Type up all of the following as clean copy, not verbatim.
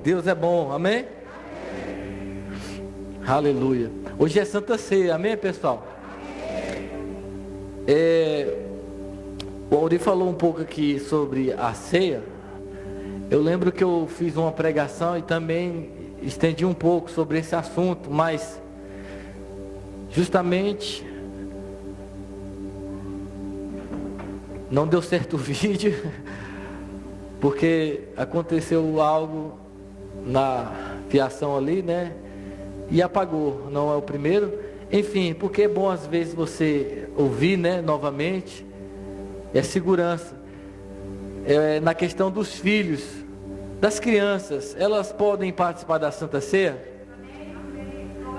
Deus é bom, amém? Aleluia. Hoje é Santa Ceia, amém, pessoal? O Auri falou um pouco aqui sobre a ceia. Eu lembro que eu fiz uma pregação e também estendi um pouco sobre esse assunto, mas justamente não deu certo o vídeo, porque aconteceu algo na fiação ali, né? E apagou, não é o primeiro. Enfim, porque é bom às vezes você ouvir, né, novamente. É segurança. Na questão dos filhos, das crianças, elas podem participar da Santa Ceia?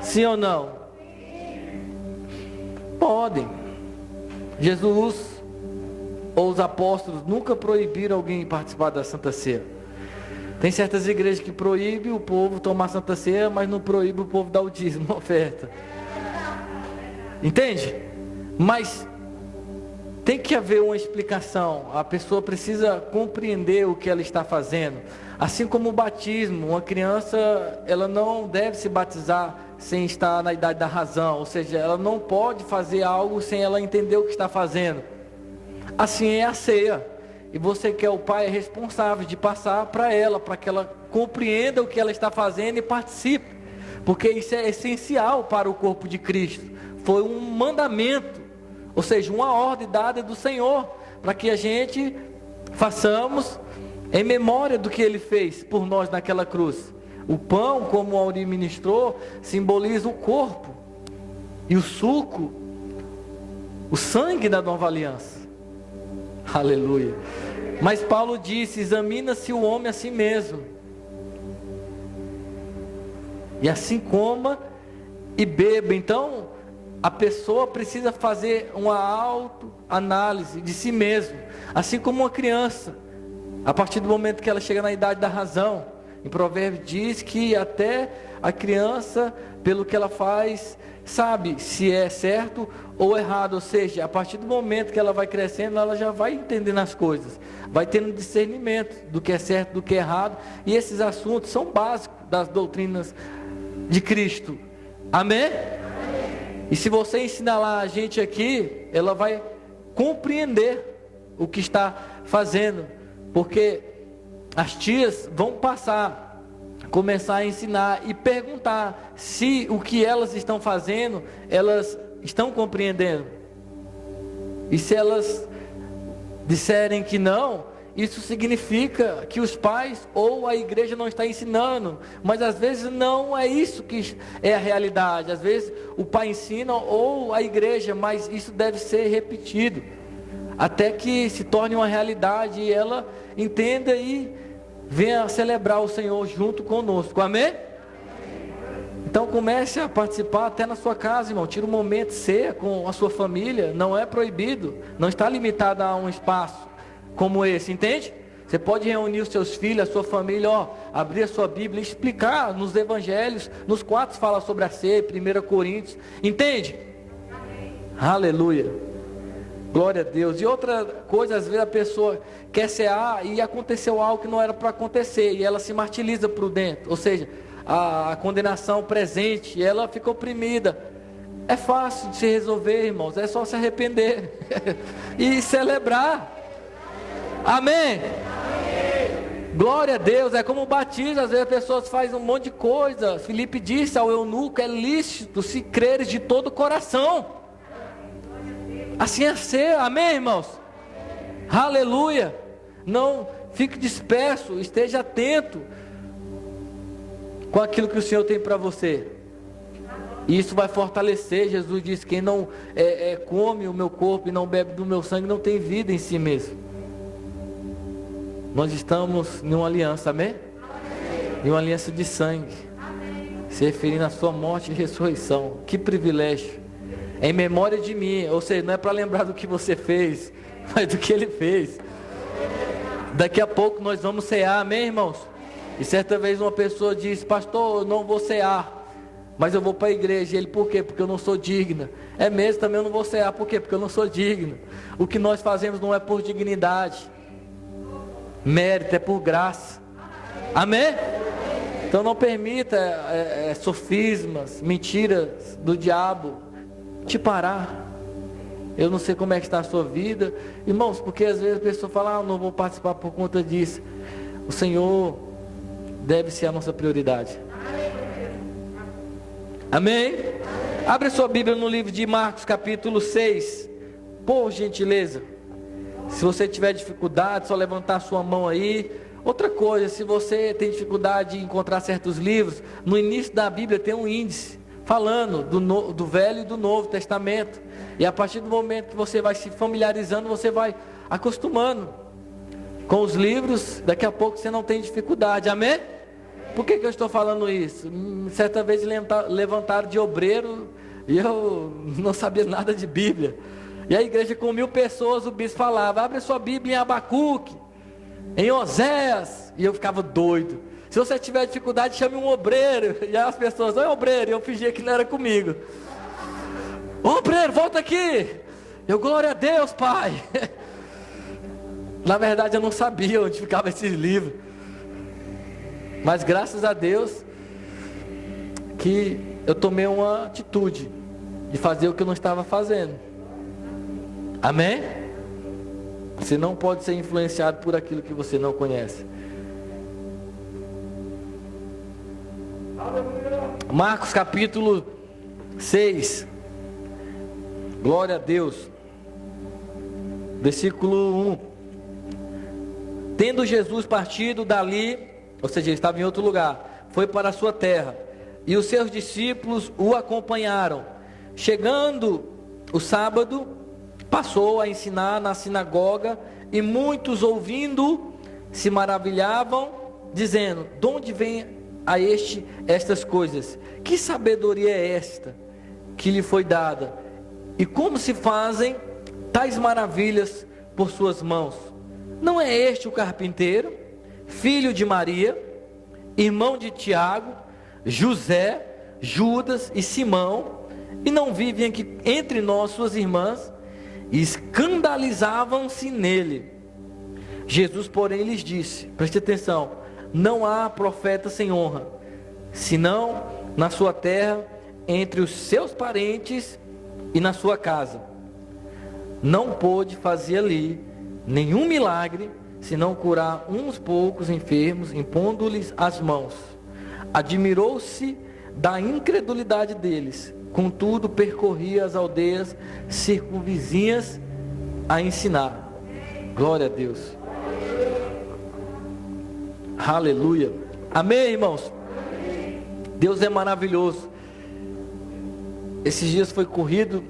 Sim ou não? Podem. Jesus ou os apóstolos nunca proibiram alguém participar da Santa Ceia. Tem certas igrejas que proíbem o povo tomar Santa Ceia, mas não proíbe o povo dar o dízimo, a oferta. Entende? Mas tem que haver uma explicação. A pessoa precisa compreender o que ela está fazendo. Assim como o batismo, uma criança, ela não deve se batizar sem estar na idade da razão. Ou seja, ela não pode fazer algo sem ela entender o que está fazendo. Assim é a ceia. E você que é o pai é responsável de passar para ela, para que ela compreenda o que ela está fazendo e participe. Porque isso é essencial para o corpo de Cristo. Foi um mandamento, ou seja, uma ordem dada do Senhor, para que a gente façamos em memória do que Ele fez por nós naquela cruz. O pão, como o Auri ministrou, simboliza o corpo, e o suco, o sangue da nova aliança. Aleluia. Mas Paulo disse: examina-se o homem a si mesmo, e assim coma e beba. Então a pessoa precisa fazer uma autoanálise de si mesmo, assim como uma criança, a partir do momento que ela chega na idade da razão. Em Provérbios diz que até a criança, pelo que ela faz, sabe se é certo ou errado. Ou seja, a partir do momento que ela vai crescendo, ela já vai entendendo as coisas, vai tendo discernimento do que é certo, do que é errado. E esses assuntos são básicos das doutrinas de Cristo. Amém? E se você ensinar lá a gente aqui, ela vai compreender o que está fazendo, porque as tias vão começar a ensinar e perguntar se o que elas estão fazendo, elas estão compreendendo. E se elas disserem que não, isso significa que os pais ou a igreja não está ensinando. Mas às vezes não é isso que é a realidade. Às vezes o pai ensina ou a igreja, mas isso deve ser repetido até que se torne uma realidade e ela entenda e venha celebrar o Senhor junto conosco. Amém? Então comece a participar até na sua casa, irmão. Tira um momento de ceia com a sua família. Não é proibido, não está limitado a um espaço como esse, entende? Você pode reunir os seus filhos, a sua família, abrir a sua Bíblia e explicar nos evangelhos. Nos 4 fala sobre a ceia, 1 Coríntios, entende? Amém. Aleluia. Glória a Deus. E outra coisa, às vezes a pessoa quer cear e aconteceu algo que não era para acontecer, e ela se martiriza por dentro, ou seja, a condenação presente, e ela fica oprimida. É fácil de se resolver, irmãos, é só se arrepender e celebrar. Amém? Glória a Deus. É como o batismo, às vezes as pessoas fazem um monte de coisa. Filipe disse ao eunuco: é lícito se creres de todo o coração. Assim é ser, amém, irmãos? Aleluia. Não fique disperso, esteja atento com aquilo que o Senhor tem para você. E isso vai fortalecer. Jesus disse: quem não come o meu corpo e não bebe do meu sangue não tem vida em si mesmo. Nós estamos em uma aliança, amém? Em uma aliança de sangue, se referindo à sua morte e ressurreição. Que privilégio. Em memória de mim, ou seja, não é para lembrar do que você fez, mas do que Ele fez. Daqui a pouco nós vamos cear, amém, irmãos? E certa vez uma pessoa disse: pastor, eu não vou cear, mas eu vou para a igreja. E ele: por quê? Porque eu não sou digna. É mesmo, também eu não vou cear. Por quê? Porque eu não sou digno. O que nós fazemos não é por dignidade, mérito, é por graça. Amém? Então não permita sofismas, mentiras do diabo te parar. Eu não sei como é que está a sua vida, irmãos, porque às vezes a pessoa fala, não vou participar por conta disso. O Senhor deve ser a nossa prioridade. Amém? Abre sua Bíblia no livro de Marcos capítulo 6, por gentileza. Se você tiver dificuldade, só levantar a sua mão aí. Outra coisa, se você tem dificuldade de encontrar certos livros, no início da Bíblia tem um índice falando do Velho e do Novo Testamento. E a partir do momento que você vai se familiarizando, você vai acostumando com os livros, daqui a pouco você não tem dificuldade. Amém? Por que eu estou falando isso? Certa vez levantaram de obreiro e eu não sabia nada de Bíblia. E a igreja com 1000 pessoas, o bispo falava, abre a sua Bíblia em Abacuque, em Oséias. E eu ficava doido. Se você tiver dificuldade, chame um obreiro. E as pessoas, oi obreiro, e eu fingia que não era comigo. Ô obreiro, volta aqui. Eu, glória a Deus, pai. Na verdade eu não sabia onde ficava esse livro. Mas graças a Deus que eu tomei uma atitude de fazer o que eu não estava fazendo. Amém? Você não pode ser influenciado por aquilo que você não conhece. Marcos capítulo 6. Glória a Deus. Versículo 1. Tendo Jesus partido dali, ou seja, ele estava em outro lugar, foi para a sua terra, e os seus discípulos o acompanharam. Chegando o sábado, passou a ensinar na sinagoga, e muitos ouvindo se maravilhavam, dizendo, de onde vem a estas coisas? Que sabedoria é esta que lhe foi dada? E como se fazem tais maravilhas por suas mãos? Não é este o carpinteiro, filho de Maria, irmão de Tiago, José, Judas e Simão? E não vivem aqui entre nós suas irmãs? E escandalizavam-se nele. Jesus, porém, lhes disse, preste atenção, não há profeta sem honra, senão na sua terra, entre os seus parentes e na sua casa. Não pôde fazer ali nenhum milagre, senão curar uns poucos enfermos, impondo-lhes as mãos. Admirou-se da incredulidade deles, contudo percorria as aldeias circunvizinhas a ensinar. Glória a Deus. Aleluia. Amém, irmãos? Deus é maravilhoso. Esses dias foi corrido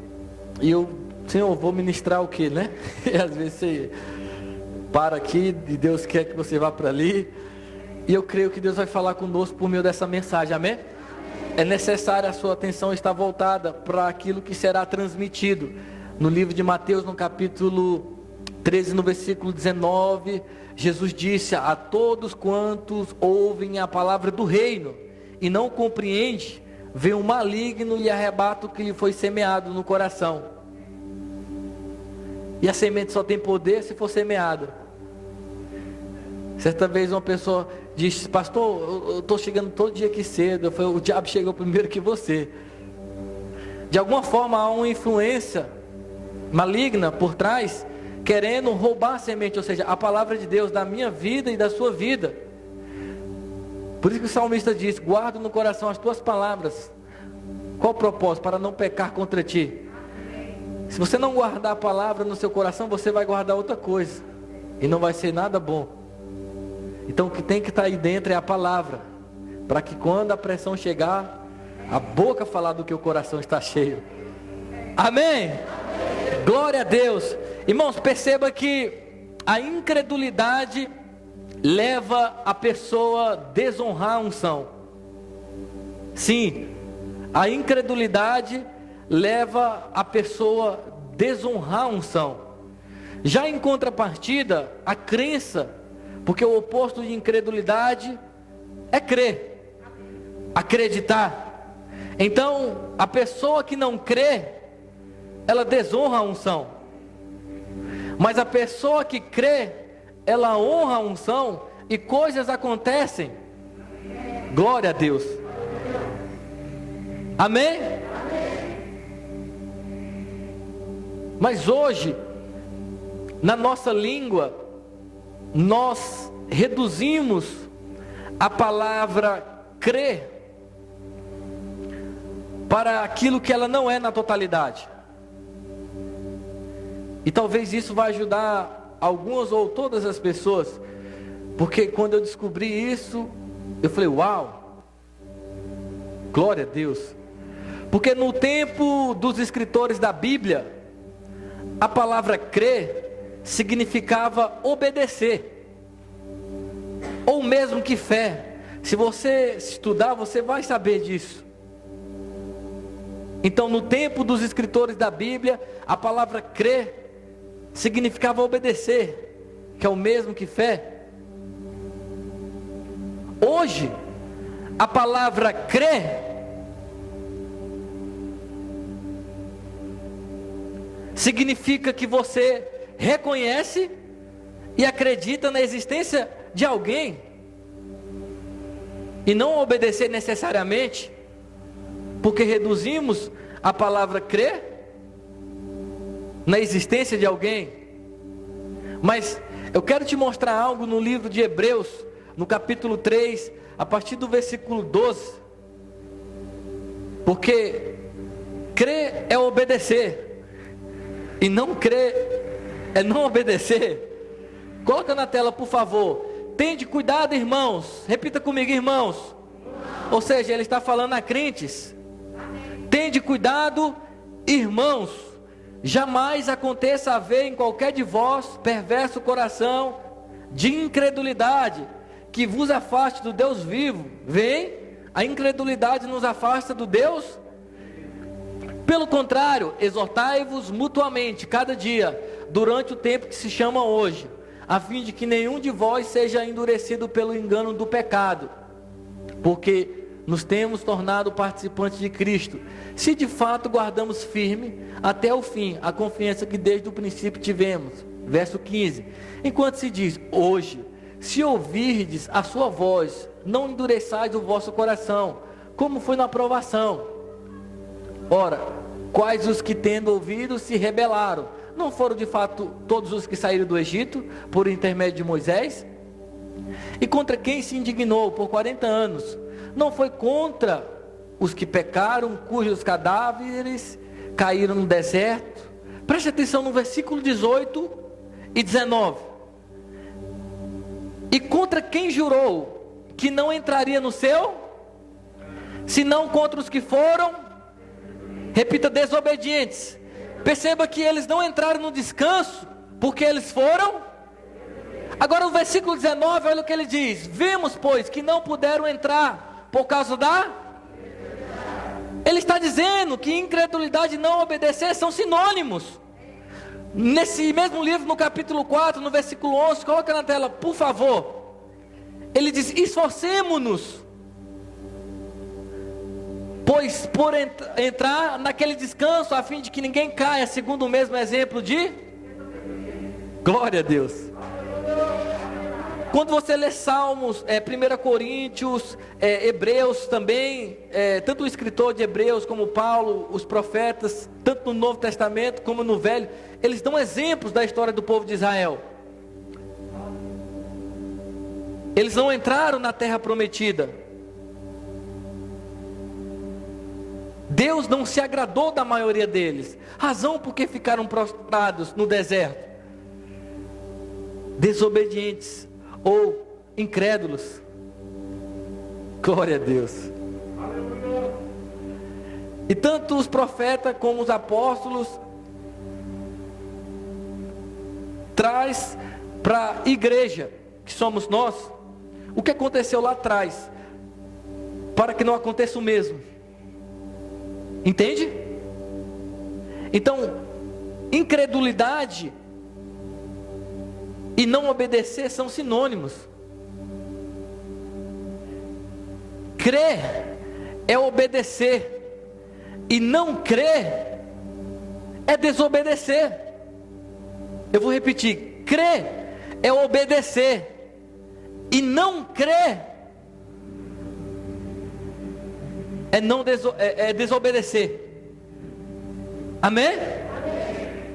e eu, Senhor, vou ministrar o que, né? E às vezes você para aqui e Deus quer que você vá para ali. E eu creio que Deus vai falar conosco por meio dessa mensagem, amém? É necessário a sua atenção estar voltada para aquilo que será transmitido. No livro de Mateus, no capítulo 13, no versículo 19, Jesus disse, a todos quantos ouvem a palavra do reino e não compreendem, vem um maligno e lhe arrebata o que lhe foi semeado no coração. E a semente só tem poder se for semeada. Certa vez uma pessoa disse, pastor, eu estou chegando todo dia aqui cedo. Eu falei, o diabo chegou primeiro que você. De alguma forma há uma influência maligna por trás, querendo roubar a semente, ou seja, a palavra de Deus da minha vida e da sua vida. Por isso que o salmista diz, guarda no coração as tuas palavras. Qual o propósito? Para não pecar contra ti. Se você não guardar a palavra no seu coração, você vai guardar outra coisa, e não vai ser nada bom. Então o que tem que estar aí dentro é a palavra, para que quando a pressão chegar, a boca falar do que o coração está cheio. Amém? Glória a Deus. Irmãos, perceba que a incredulidade leva a pessoa a desonrar a unção. Sim, a incredulidade leva a pessoa a desonrar a unção. Já em contrapartida, a crença, porque o oposto de incredulidade é crer, acreditar. Então, a pessoa que não crê, ela desonra a unção. Mas a pessoa que crê, ela honra a unção e coisas acontecem. Glória a Deus. Amém? Mas hoje, na nossa língua, nós reduzimos a palavra crer para aquilo que ela não é na totalidade. E talvez isso vai ajudar algumas ou todas as pessoas, porque quando eu descobri isso, eu falei, uau, glória a Deus. Porque no tempo dos escritores da Bíblia, a palavra crer significava obedecer, ou mesmo que fé. Se você estudar, você vai saber disso. Então, no tempo dos escritores da Bíblia, a palavra crer significava obedecer, que é o mesmo que fé. Hoje, a palavra crer significa que você reconhece e acredita na existência de alguém, e não obedecer necessariamente, porque reduzimos a palavra crer na existência de alguém. Mas eu quero te mostrar algo no livro de Hebreus, no capítulo 3, a partir do versículo 12. Porque crer é obedecer, e não crer é não obedecer. Coloca na tela, por favor. Tende cuidado, irmãos. Repita comigo, irmãos. Ou seja, ele está falando a crentes. Tende cuidado, irmãos, jamais aconteça haver em qualquer de vós perverso coração de incredulidade, que vos afaste do Deus vivo. Vem, a incredulidade nos afasta do Deus. Pelo contrário, exortai-vos mutuamente cada dia, durante o tempo que se chama hoje, a fim de que nenhum de vós seja endurecido pelo engano do pecado, porque nos temos tornado participantes de Cristo, se de fato guardamos firme até o fim a confiança que desde o princípio tivemos. Verso 15, enquanto se diz, hoje, se ouvirdes a sua voz, não endureçais o vosso coração, como foi na aprovação. Ora, quais os que tendo ouvido se rebelaram? Não foram de fato todos os que saíram do Egito, por intermédio de Moisés? E contra quem se indignou por 40 anos? Não foi contra os que pecaram, cujos cadáveres caíram no deserto? Preste atenção no versículo 18 e 19. E contra quem jurou que não entraria no céu, senão contra os que foram, repita, desobedientes. Perceba que eles não entraram no descanso, porque eles foram. Agora o versículo 19, olha o que ele diz: vemos, pois, que não puderam entrar por causa da... Ele está dizendo que incredulidade e não obedecer são sinônimos. Nesse mesmo livro, no capítulo 4, no versículo 11, coloca na tela, por favor. Ele diz, esforcemo-nos, pois por entrar naquele descanso, a fim de que ninguém caia, segundo o mesmo exemplo de... Glória a Deus. Quando você lê Salmos, 1 Coríntios, Hebreus também, tanto o escritor de Hebreus como Paulo, os profetas, tanto no Novo Testamento como no Velho, eles dão exemplos da história do povo de Israel. Eles não entraram na terra prometida. Deus não se agradou da maioria deles, razão porque ficaram prostrados no deserto, desobedientes ou incrédulos. Glória a Deus. E tanto os profetas como os apóstolos traz para a igreja, que somos nós, o que aconteceu lá atrás, para que não aconteça o mesmo. Entende? Então, incredulidade e não obedecer são sinônimos. Crer é obedecer, e não crer é desobedecer. Eu vou repetir: crer é obedecer, e não crer é desobedecer. Amém?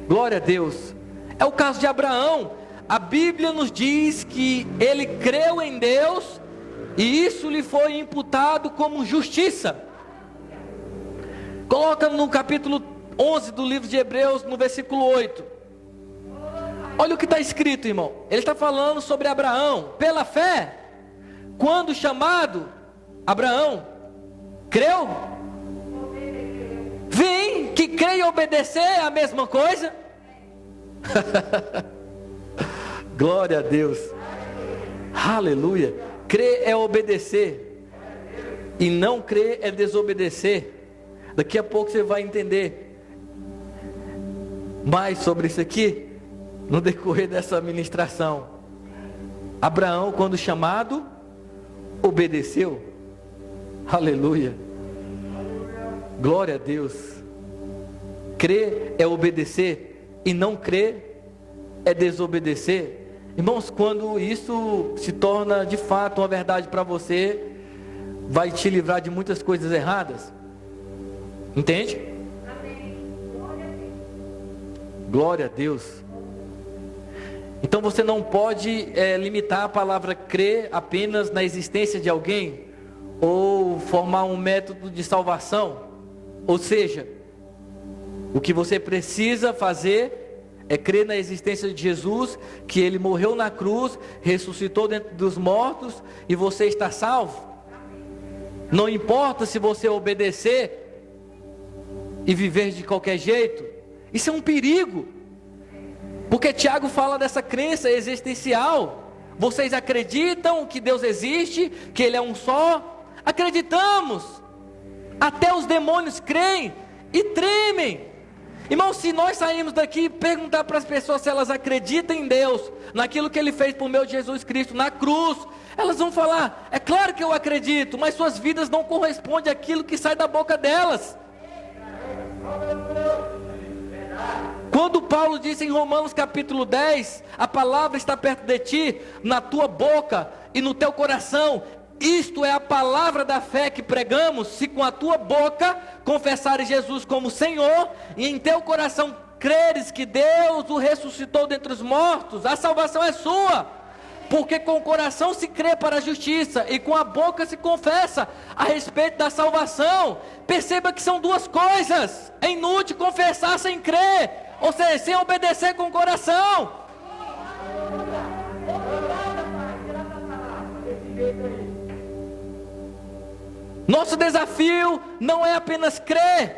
Glória a Deus. É o caso de Abraão. A Bíblia nos diz que ele creu em Deus e isso lhe foi imputado como justiça. Coloca no capítulo 11 do livro de Hebreus, no versículo 8. Olha o que está escrito, irmão. Ele está falando sobre Abraão. Pela fé, quando chamado, Abraão creu. Vem, que crer e obedecer é a mesma coisa. Glória a Deus. Aleluia. Crer é obedecer, e não crer é desobedecer. Daqui a pouco você vai entender mais sobre isso aqui no decorrer dessa ministração. Abraão, quando chamado, obedeceu. Aleluia. Glória a Deus. Crer é obedecer, e não crer é desobedecer. Irmãos, quando isso se torna de fato uma verdade para você, vai te livrar de muitas coisas erradas. Entende? Glória a Deus. Então você não pode limitar a palavra crer apenas na existência de alguém, ou formar um método de salvação. Ou seja, o que você precisa fazer é crer na existência de Jesus, que Ele morreu na cruz, ressuscitou dentre dos mortos, e você está salvo. Não importa se você obedecer e viver de qualquer jeito. Isso é um perigo, porque Tiago fala dessa crença existencial. Vocês acreditam que Deus existe, que Ele é um só? Acreditamos. Até os demônios creem e tremem. Irmão, se nós sairmos daqui e perguntar para as pessoas se elas acreditam em Deus, naquilo que Ele fez por meio de Jesus Cristo na cruz, elas vão falar: é claro que eu acredito, mas suas vidas não correspondem àquilo que sai da boca delas. Quando Paulo disse em Romanos capítulo 10, a palavra está perto de ti, na tua boca e no teu coração, isto é a palavra da fé que pregamos. Se com a tua boca confessares Jesus como Senhor, e em teu coração creres que Deus o ressuscitou dentre os mortos, a salvação é sua. Porque com o coração se crê para a justiça, e com a boca se confessa a respeito da salvação. Perceba que são duas coisas. É inútil confessar sem crer, ou seja, sem obedecer com o coração. Nosso desafio não é apenas crer,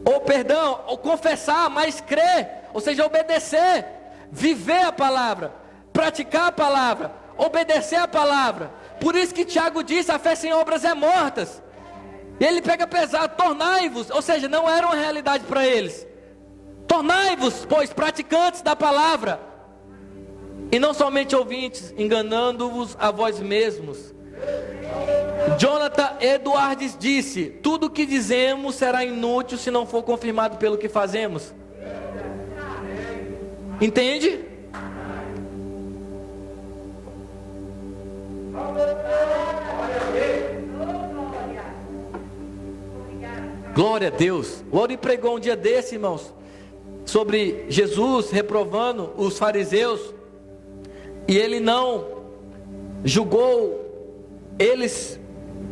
ou confessar, mas crer, ou seja, obedecer, viver a palavra, praticar a palavra, obedecer a palavra. Por isso que Tiago disse: a fé sem obras é morta. Ele pega pesado: tornai-vos, ou seja, não era uma realidade para eles. Tornai-vos, pois, praticantes da palavra, e não somente ouvintes, enganando-vos a vós mesmos. Jonathan Edwards disse: tudo o que dizemos será inútil se não for confirmado pelo que fazemos. Entende? Glória a Deus. O Ori pregou um dia desse, irmãos, sobre Jesus reprovando os fariseus, e ele não julgou eles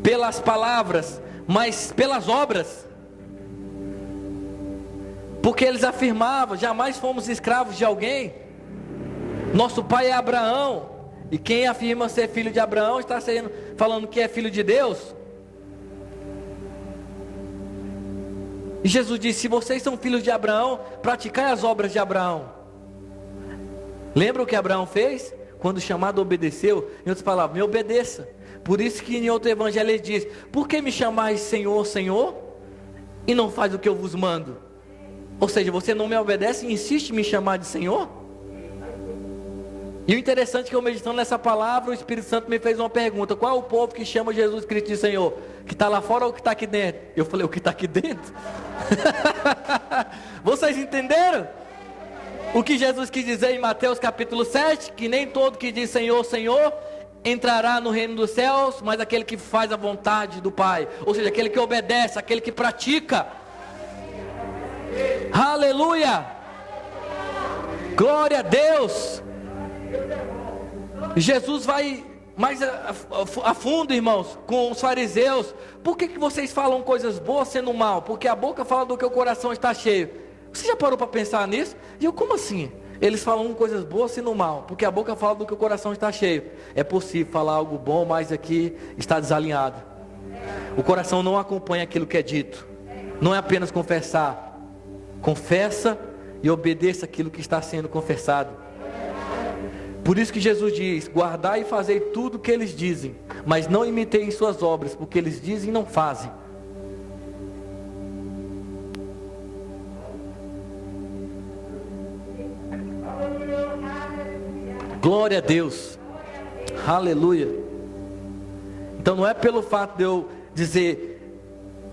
pelas palavras, mas pelas obras. Porque eles afirmavam: jamais fomos escravos de alguém. Nosso pai é Abraão. E quem afirma ser filho de Abraão está falando que é filho de Deus. E Jesus disse: se vocês são filhos de Abraão, praticai as obras de Abraão. Lembra o que Abraão fez? Quando chamado, obedeceu. Em outras palavras, me obedeça. Por isso que em outro evangelho ele diz: por que me chamais Senhor, Senhor, e não faz o que eu vos mando? Ou seja, você não me obedece e insiste em me chamar de Senhor? E o interessante é que eu, meditando nessa palavra, o Espírito Santo me fez uma pergunta: qual é o povo que chama Jesus Cristo de Senhor? Que está lá fora ou que está aqui dentro? Eu falei: o que está aqui dentro? Vocês entenderam o que Jesus quis dizer em Mateus capítulo 7? Que nem todo que diz Senhor, Senhor entrará no reino dos céus, mas aquele que faz a vontade do Pai, ou seja, aquele que obedece, aquele que pratica. Aleluia, glória a Deus. Jesus vai mais a fundo, irmãos, com os fariseus. Por que vocês falam coisas boas sendo mal? Porque a boca fala do que o coração está cheio. Você já parou para pensar nisso? E eu, como assim? Eles falam coisas boas sendo mal, porque a boca fala do que o coração está cheio. É possível falar algo bom, mas aqui está desalinhado. O coração não acompanha aquilo que é dito. Não é apenas confessar. Confessa e obedeça aquilo que está sendo confessado. Por isso que Jesus diz: guardai e fazei tudo o que eles dizem, mas não imiteiem suas obras, porque eles dizem e não fazem. Glória a Deus, aleluia. Então não é pelo fato de eu dizer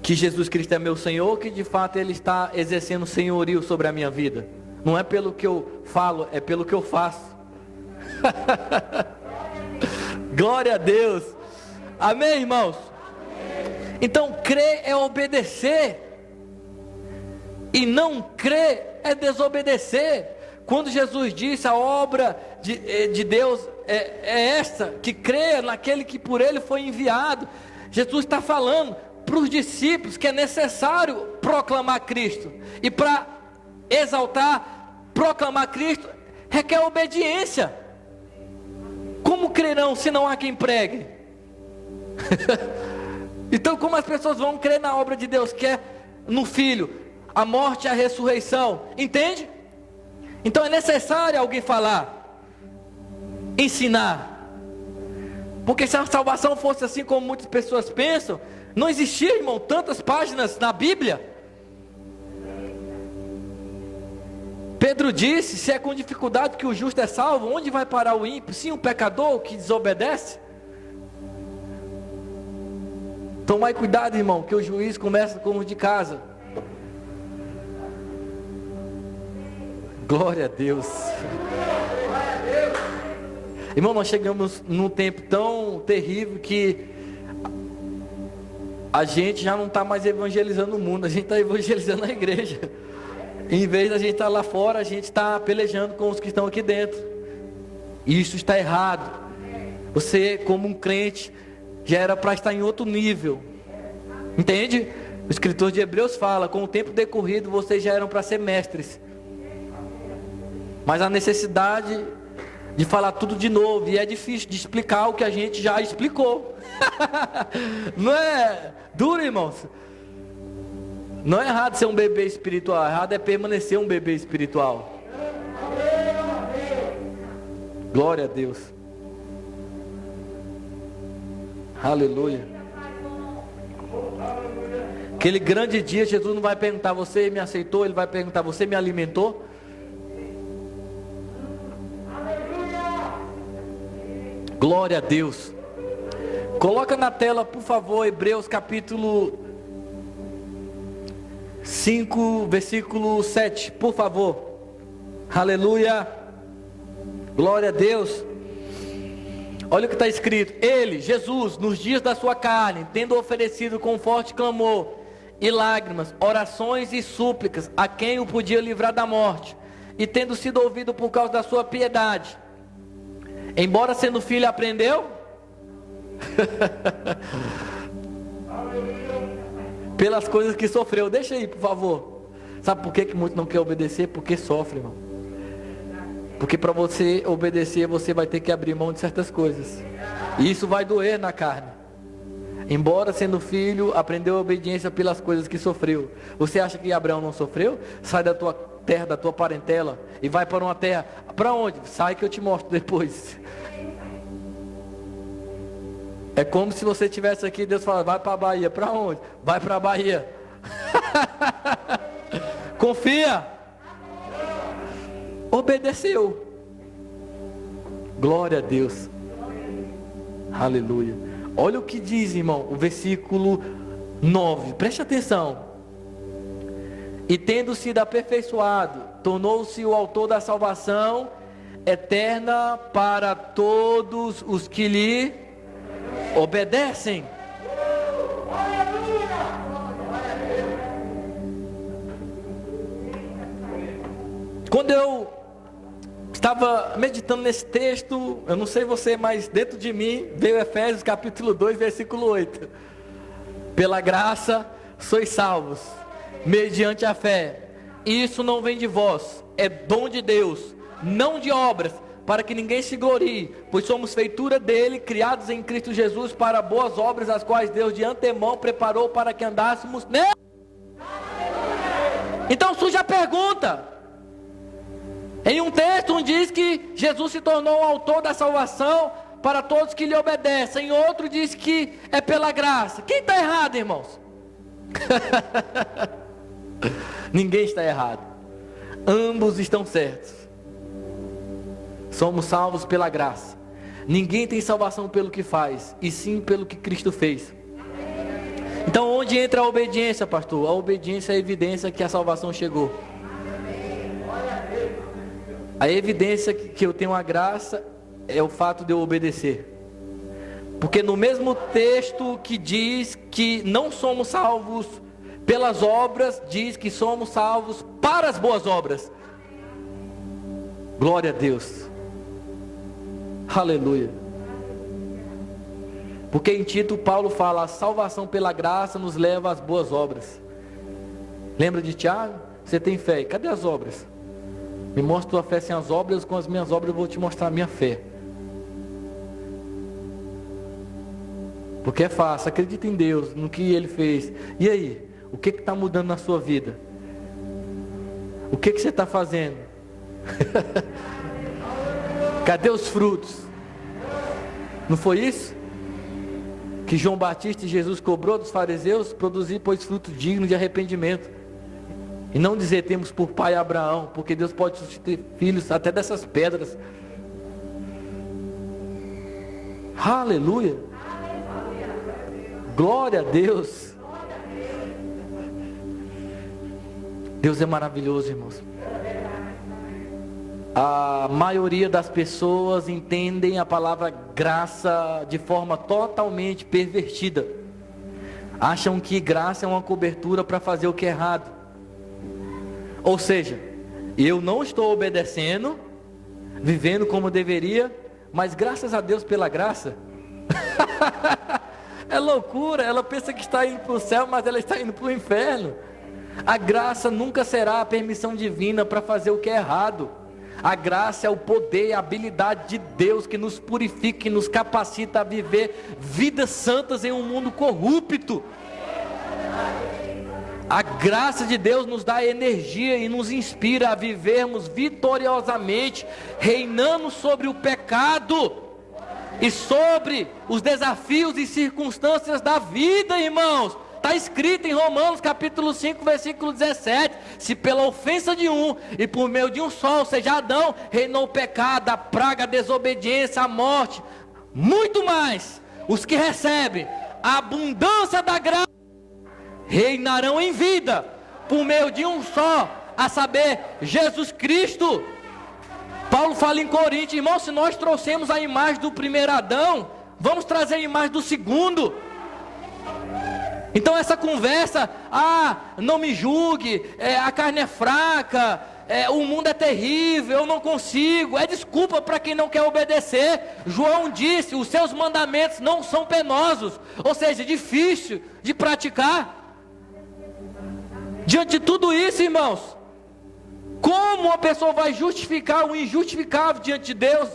que Jesus Cristo é meu Senhor, que de fato Ele está exercendo senhorio sobre a minha vida. Não é pelo que eu falo, é pelo que eu faço. Glória a Deus, amém, irmãos? Então crer é obedecer, e não crer é desobedecer. Quando Jesus disse a obra de Deus é esta, que crê naquele que por Ele foi enviado, Jesus está falando para os discípulos que é necessário proclamar Cristo, e para exaltar, proclamar Cristo, requer obediência. Como crerão se não há quem pregue? Então como as pessoas vão crer na obra de Deus, que é no Filho, a morte e a ressurreição? Entende? Então é necessário alguém falar, ensinar. Porque se a salvação fosse assim como muitas pessoas pensam, não existia, irmão, tantas páginas na Bíblia. Pedro disse: se é com dificuldade que o justo é salvo, onde vai parar o ímpio? Sim, o pecador que desobedece. Tomai cuidado, irmão, que o juiz começa com os de casa. Glória a Deus. Irmão, nós chegamos num tempo tão terrível que a gente já não está mais evangelizando o mundo, a gente está evangelizando a igreja. Em vez da gente estar lá fora, a gente está pelejando com os que estão aqui dentro. E isso está errado. Você, como um crente, já era para estar em outro nível. Entende? O escritor de Hebreus fala: com o tempo decorrido, vocês já eram para ser mestres. Mas a necessidade de falar tudo de novo, e é difícil de explicar o que a gente já explicou. Não é duro, irmãos? Não é errado ser um bebê espiritual, errado é permanecer um bebê espiritual. Glória a Deus. Aleluia. Aquele grande dia, Jesus não vai perguntar: você me aceitou? Ele vai perguntar: você me alimentou? Glória a Deus. Coloca na tela, por favor, Hebreus capítulo 5, versículo 7, por favor. Aleluia. Glória a Deus. Olha o que está escrito: ele, Jesus, nos dias da sua carne, tendo oferecido com forte clamor e lágrimas, orações e súplicas a quem o podia livrar da morte, e tendo sido ouvido por causa da sua piedade, embora sendo filho, aprendeu pelas coisas que sofreu. Deixa aí, por favor. Sabe por que muitos não querem obedecer? Porque sofre, irmão. Porque para você obedecer, você vai ter que abrir mão de certas coisas, e isso vai doer na carne. Embora sendo filho, aprendeu a obediência pelas coisas que sofreu. Você acha que Abraão não sofreu? Sai da tua terra, da tua parentela, e vai para uma terra. Para onde? Sai que eu te mostro depois. É como se você estivesse aqui e Deus fala: vai para a Bahia. Para onde? Vai para a Bahia. Confia. Obedeceu. Glória a Deus. Aleluia. Olha o que diz, irmão, o versículo 9. Preste atenção. E tendo sido aperfeiçoado, tornou-se o autor da salvação eterna para todos os que lhe obedecem. Quando eu estava meditando nesse texto, eu não sei você, mas dentro de mim veio Efésios capítulo 2, versículo 8. Pela graça sois salvos, mediante a fé. Isso não vem de vós, é dom de Deus, não de obras, para que ninguém se glorie, pois somos feitura dele, criados em Cristo Jesus para boas obras, as quais Deus de antemão preparou para que andássemos nele. Então surge a pergunta. Em um texto, um diz que Jesus se tornou o autor da salvação para todos que lhe obedecem. Em outro diz que é pela graça. Quem está errado, irmãos? Ninguém está errado. Ambos estão certos. Somos salvos pela graça. Ninguém tem salvação pelo que faz, e sim pelo que Cristo fez. Então onde entra a obediência, pastor? A obediência é a evidência que a salvação chegou. A evidência que eu tenho a graça é o fato de eu obedecer. Porque no mesmo texto que diz que não somos salvos pelas obras, diz que somos salvos para as boas obras. Glória a Deus. Aleluia. Porque em Tito Paulo fala: a salvação pela graça nos leva às boas obras. Lembra de Tiago? Você tem fé, cadê as obras? Me mostra tua fé sem as obras, com as minhas obras eu vou te mostrar a minha fé. Porque é fácil, acredita em Deus, no que Ele fez. E aí, o que está mudando na sua vida? O que você está fazendo? Cadê os frutos? Não foi isso que João Batista e Jesus cobrou dos fariseus? Produzir, pois, fruto digno de arrependimento. E não dizer temos por pai Abraão, porque Deus pode suscitar filhos até dessas pedras. Aleluia. Glória a Deus. Deus é maravilhoso, irmãos. A maioria das pessoas entendem a palavra graça de forma totalmente pervertida. Acham que graça é uma cobertura para fazer o que é errado. Ou seja, eu não estou obedecendo, vivendo como deveria, mas graças a Deus pela graça. É loucura, ela pensa que está indo para o céu, mas ela está indo para o inferno. A graça nunca será a permissão divina para fazer o que é errado. A graça é o poder e a habilidade de Deus que nos purifica, que nos capacita a viver vidas santas em um mundo corrupto. A graça de Deus nos dá energia e nos inspira a vivermos vitoriosamente, reinando sobre o pecado e sobre os desafios e circunstâncias da vida, irmãos. Está escrito em Romanos capítulo 5, versículo 17: se pela ofensa de um e por meio de um só, ou seja, Adão, reinou o pecado, a praga, a desobediência, a morte, muito mais os que recebem a abundância da graça reinarão em vida, por meio de um só, a saber, Jesus Cristo. Paulo fala em Coríntios: irmão, se nós trouxemos a imagem do primeiro Adão, vamos trazer a imagem do segundo. Então essa conversa, não me julgue, a carne é fraca, o mundo é terrível, eu não consigo, é desculpa para quem não quer obedecer. João disse: os seus mandamentos não são penosos, ou seja, difícil de praticar. Diante de tudo isso, irmãos, como uma pessoa vai justificar o injustificável diante de Deus?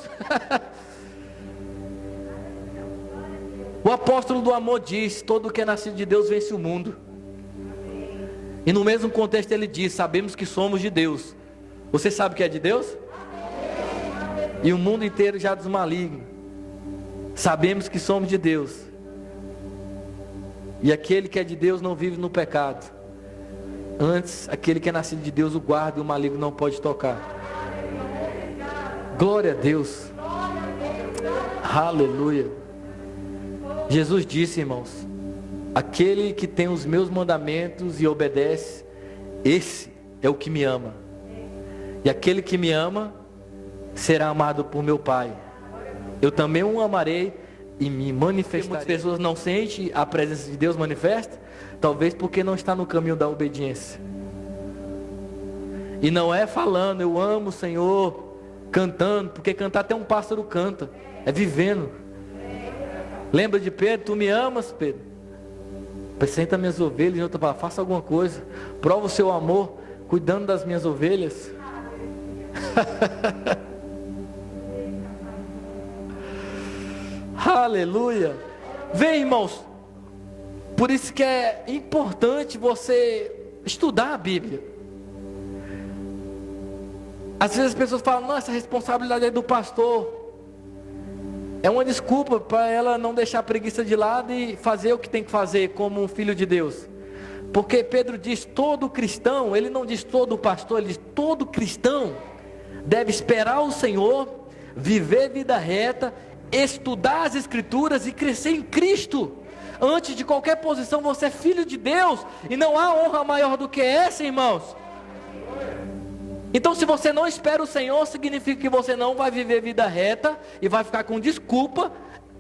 O apóstolo do amor diz: todo que é nascido de Deus vence o mundo. E no mesmo contexto ele diz: sabemos que somos de Deus. Você sabe que é de Deus? E o mundo inteiro já dos malignos. Sabemos que somos de Deus. E aquele que é de Deus não vive no pecado. Antes, aquele que é nascido de Deus o guarda e o maligno não pode tocar. Glória a Deus. Aleluia. Jesus disse, irmãos: aquele que tem os meus mandamentos e obedece, esse é o que me ama. E aquele que me ama será amado por meu Pai. Eu também o amarei e me manifestarei. Muitas pessoas não sentem a presença de Deus manifesta, talvez porque não está no caminho da obediência. E não é falando, eu amo o Senhor, cantando, porque cantar até um pássaro canta, é vivendo. Lembra de Pedro? Tu me amas, Pedro? Apresenta minhas ovelhas. E outra palavra, faça alguma coisa, prova o seu amor, cuidando das minhas ovelhas. Aleluia. Vem, irmãos, por isso que é importante você estudar a Bíblia. Às vezes as pessoas falam, não, essa responsabilidade é do pastor. É uma desculpa para ela não deixar a preguiça de lado e fazer o que tem que fazer como um filho de Deus. Porque Pedro diz, todo cristão, ele não diz todo pastor, ele diz todo cristão deve esperar o Senhor, viver vida reta, estudar as Escrituras e crescer em Cristo. Antes de qualquer posição, você é filho de Deus, e não há honra maior do que essa, irmãos. Então, se você não espera o Senhor, significa que você não vai viver vida reta e vai ficar com desculpa,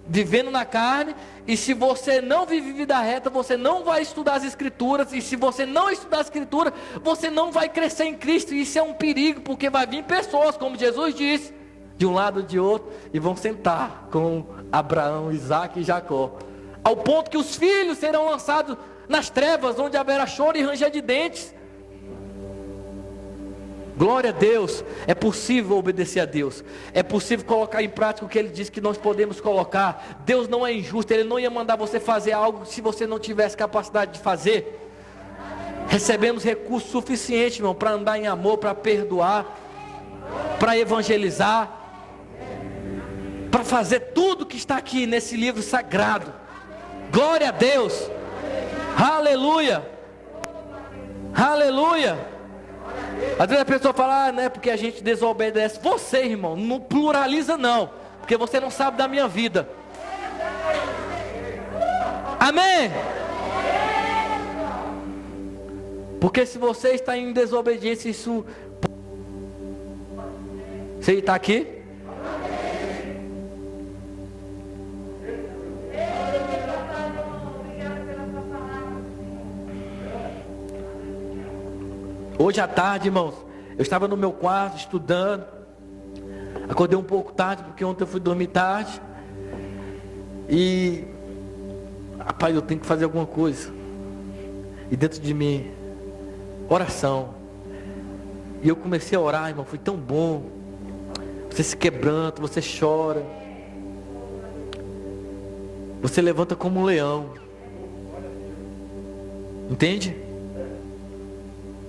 vivendo na carne. E se você não vive vida reta, você não vai estudar as Escrituras. E se você não estudar as Escrituras, você não vai crescer em Cristo. E isso é um perigo, porque vai vir pessoas, como Jesus disse, de um lado ou de outro, e vão sentar com Abraão, Isaac e Jacó, ao ponto que os filhos serão lançados nas trevas, onde haverá choro e ranger de dentes. Glória a Deus. É possível obedecer a Deus, é possível colocar em prática o que Ele disse que nós podemos colocar. Deus não é injusto, Ele não ia mandar você fazer algo se você não tivesse capacidade de fazer. Recebemos recursos suficientes, irmão, para andar em amor, para perdoar, para evangelizar, para fazer tudo que está aqui nesse livro sagrado. Glória a Deus. Aleluia. Aleluia. Às vezes a pessoa fala, não é porque a gente desobedece. Você, irmão, não pluraliza não, porque você não sabe da minha vida. Amém? Porque se você está em desobediência, isso... Você está aqui? Hoje à tarde, irmãos, eu estava no meu quarto estudando. Acordei um pouco tarde, porque ontem eu fui dormir tarde. E, rapaz, eu tenho que fazer alguma coisa. E dentro de mim, oração. E eu comecei a orar, irmão, foi tão bom. Você se quebranta, você chora. Você levanta como um leão. Entende?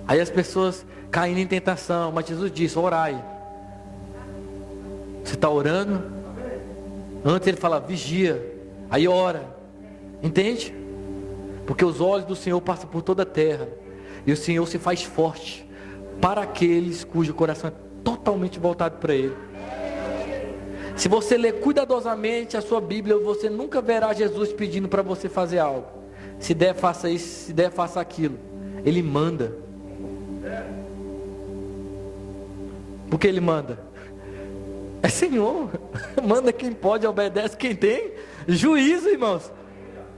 Aí as pessoas caindo em tentação, mas Jesus disse, orai. Você está orando? Antes ele fala, vigia. Aí ora. Entende? Porque os olhos do Senhor passam por toda a terra. E o Senhor se faz forte para aqueles cujo coração é totalmente voltado para Ele. Se você ler cuidadosamente a sua Bíblia, você nunca verá Jesus pedindo para você fazer algo. Se der, faça isso, se der, faça aquilo. Ele manda. Porque Ele manda. É Senhor. Manda quem pode, obedece quem tem juízo, irmãos.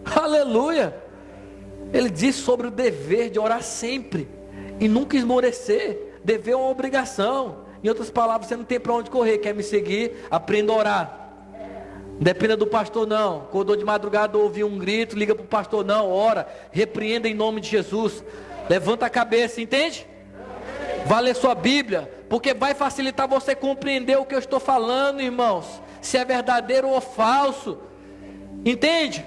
Aleluia. Ele diz sobre o dever de orar sempre e nunca esmorecer. Dever é uma obrigação. Em outras palavras, você não tem para onde correr. Quer me seguir? Aprenda a orar. Não dependa do pastor não. Acordou de madrugada, ouviu um grito, liga para o pastor não, ora. Repreenda em nome de Jesus. Levanta a cabeça, entende? Vá ler sua Bíblia, porque vai facilitar você compreender o que eu estou falando, irmãos. Se é verdadeiro ou falso. Entende?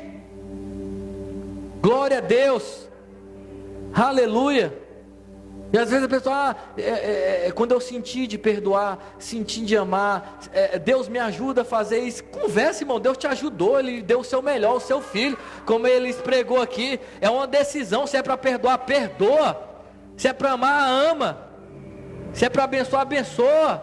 Glória a Deus. Aleluia. E às vezes a pessoa, quando eu senti de perdoar, senti de amar, Deus me ajuda a fazer isso. Conversa, irmão, Deus te ajudou, Ele deu o seu melhor, o seu filho, como Ele pregou aqui. É uma decisão, se é para perdoar, perdoa. Se é para amar, ama. Se é para abençoar, abençoa.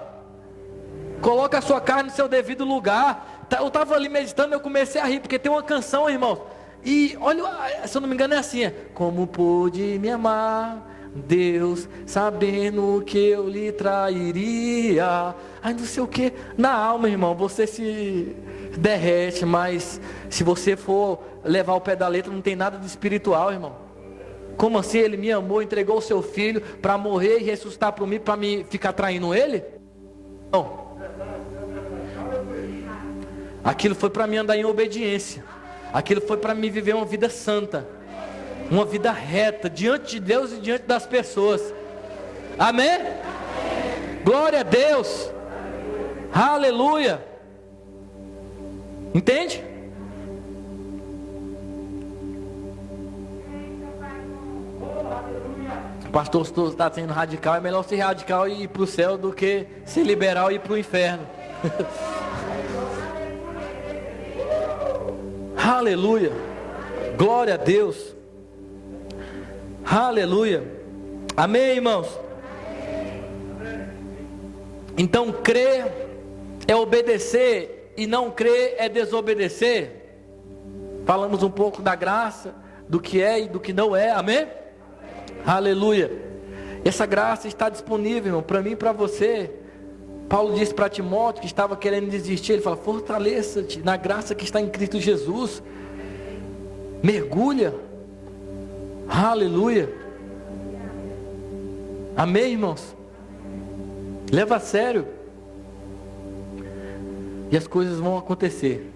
Coloca a sua carne no seu devido lugar. Eu estava ali meditando, eu comecei a rir, porque tem uma canção, irmãos. E olha, se eu não me engano é assim, como pude me amar, Deus, sabendo que eu lhe trairia. Ai, não sei o que. Na alma, irmão, você se derrete, mas se você for levar o pé da letra, não tem nada de espiritual, irmão. Como assim? Ele me amou, entregou o seu filho para morrer e ressuscitar por mim, para me ficar traindo ele? Não. Aquilo foi para mim andar em obediência. Aquilo foi para mim viver uma vida santa, uma vida reta diante de Deus e diante das pessoas. Amém? Glória a Deus. Aleluia. Entende? O pastor está sendo radical. É melhor ser radical e ir para o céu do que ser liberal e ir para o inferno. Aleluia. Glória a Deus. Aleluia. Amém, irmãos? Então, crer é obedecer e não crer é desobedecer. Falamos um pouco da graça, do que é e do que não é. Amém? Aleluia. Essa graça está disponível, irmão, para mim e para você. Paulo disse para Timóteo que estava querendo desistir. Ele fala: fortaleça-te na graça que está em Cristo Jesus. Mergulha. Aleluia. Amém, irmãos? Leva a sério. E as coisas vão acontecer.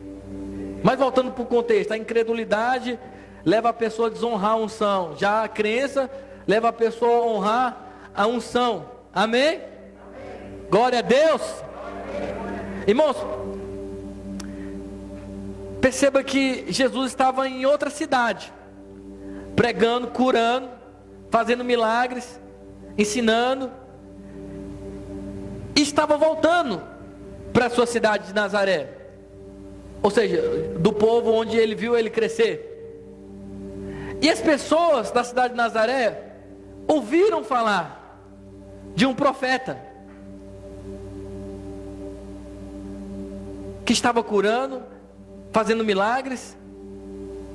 Mas voltando para o contexto, a incredulidade leva a pessoa a desonrar a unção. Já a crença leva a pessoa a honrar a unção. Amém? Glória a Deus. Irmãos, perceba que Jesus estava em outra cidade, pregando, curando, fazendo milagres, ensinando, e estava voltando para a sua cidade de Nazaré, ou seja, do povo onde ele viu ele crescer. E as pessoas da cidade de Nazaré ouviram falar de um profeta que estava curando, fazendo milagres,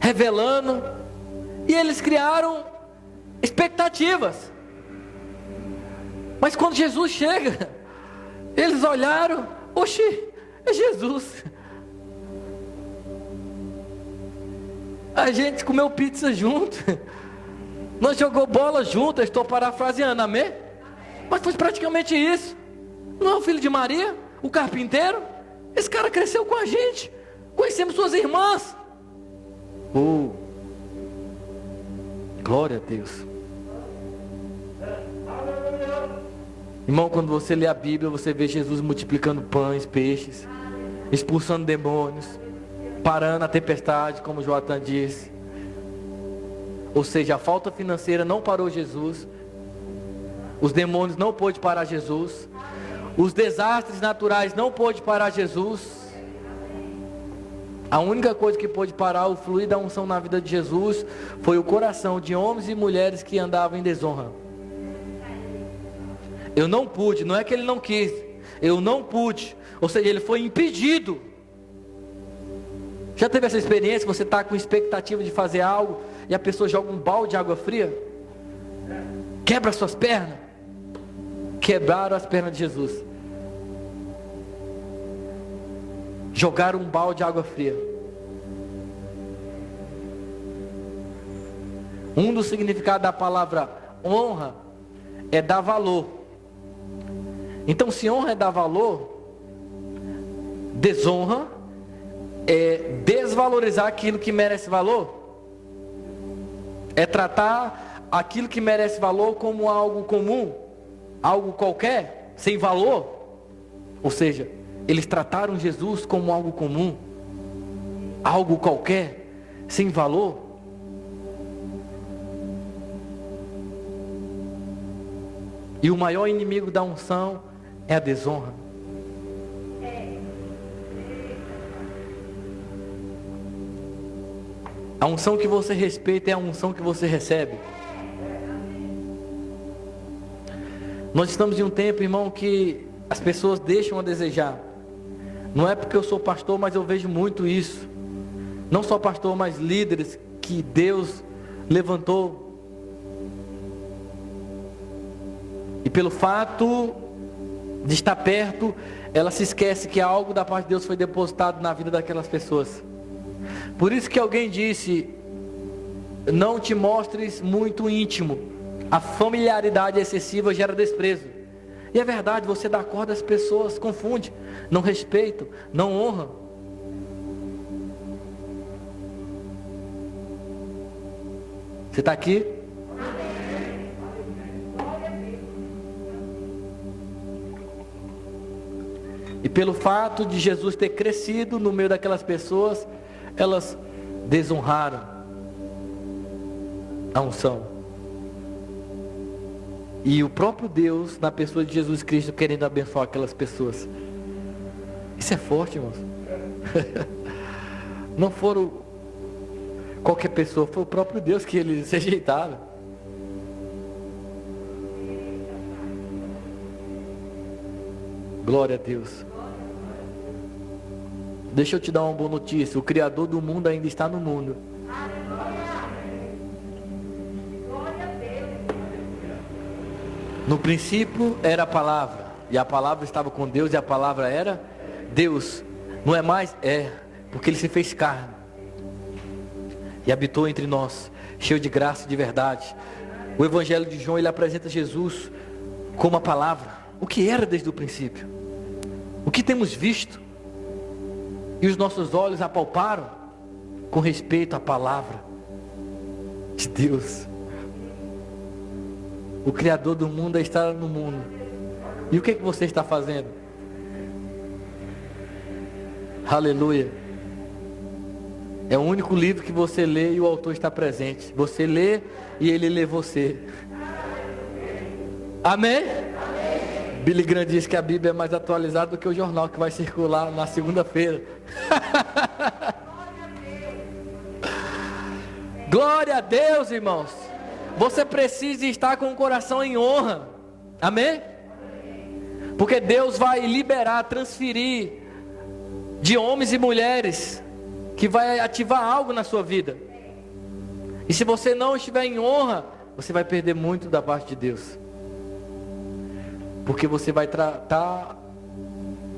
revelando, e eles criaram expectativas. Mas quando Jesus chega, eles olharam: oxi, é Jesus. A gente comeu pizza junto, nós jogou bola junto. Eu estou parafraseando, amém? Mas foi praticamente isso. Não é o filho de Maria, o carpinteiro? Esse cara cresceu com a gente, conhecemos suas irmãs. Oh, glória a Deus. Irmão, quando você lê a Bíblia, você vê Jesus multiplicando pães, peixes, expulsando demônios, parando a tempestade, como Joatan disse. Ou seja, a falta financeira não parou Jesus, os demônios não pôde parar Jesus, os desastres naturais não pôde parar Jesus. A única coisa que pôde parar o fluir da unção na vida de Jesus foi o coração de homens e mulheres que andavam em desonra. Eu não pude, não é que ele não quis, eu não pude, ou seja, ele foi impedido. Já teve essa experiência? Você está com expectativa de fazer algo e a pessoa joga um balde de água fria, quebra suas pernas. Quebraram as pernas de Jesus, jogaram um balde de água fria. Um dos significados da palavra honra é dar valor. Então, se honra é dar valor, desonra é desvalorizar aquilo que merece valor, é tratar aquilo que merece valor como algo comum, algo qualquer, sem valor. Ou seja, eles trataram Jesus como algo comum, algo qualquer, sem valor. E o maior inimigo da unção é a desonra. A unção que você respeita é a unção que você recebe. Nós estamos em um tempo, irmão, que as pessoas deixam a desejar. Não é porque eu sou pastor, mas eu vejo muito isso. Não só pastor, mas líderes que Deus levantou. pelo fato de estar perto, ela se esquece que algo da parte de Deus foi depositado na vida daquelas pessoas. Por isso que alguém disse: não te mostres muito íntimo, a familiaridade excessiva gera desprezo. E é verdade, você dá corda às pessoas, confunde, não respeitam, não honram. Você está aqui? E pelo fato de Jesus ter crescido no meio daquelas pessoas, elas desonraram a unção. E o próprio Deus, na pessoa de Jesus Cristo, querendo abençoar aquelas pessoas. Isso é forte, irmãos. Não foram qualquer pessoa, foi o próprio Deus que eles rejeitaram. Glória a Deus. Deixa eu te dar uma boa notícia: o Criador do mundo ainda está no mundo. No princípio era a palavra, e a palavra estava com Deus, e a palavra era Deus. Não é mais? É, porque Ele se fez carne e habitou entre nós, cheio de graça e de verdade. O Evangelho de João, ele apresenta Jesus como a palavra, o que era desde o princípio, o que temos visto, e os nossos olhos apalparam com respeito à palavra de Deus. O Criador do mundo está no mundo. E o que você está fazendo? Aleluia. É o único livro que você lê e o autor está presente. Você lê e ele lê você. Amém? Billy Graham diz que a Bíblia é mais atualizada do que o jornal que vai circular na segunda-feira. Glória a Deus, irmãos. Você precisa estar com o coração em honra. Amém? Porque Deus vai liberar, transferir de homens e mulheres que vai ativar algo na sua vida. E se você não estiver em honra, você vai perder muito da parte de Deus. Porque você vai tratar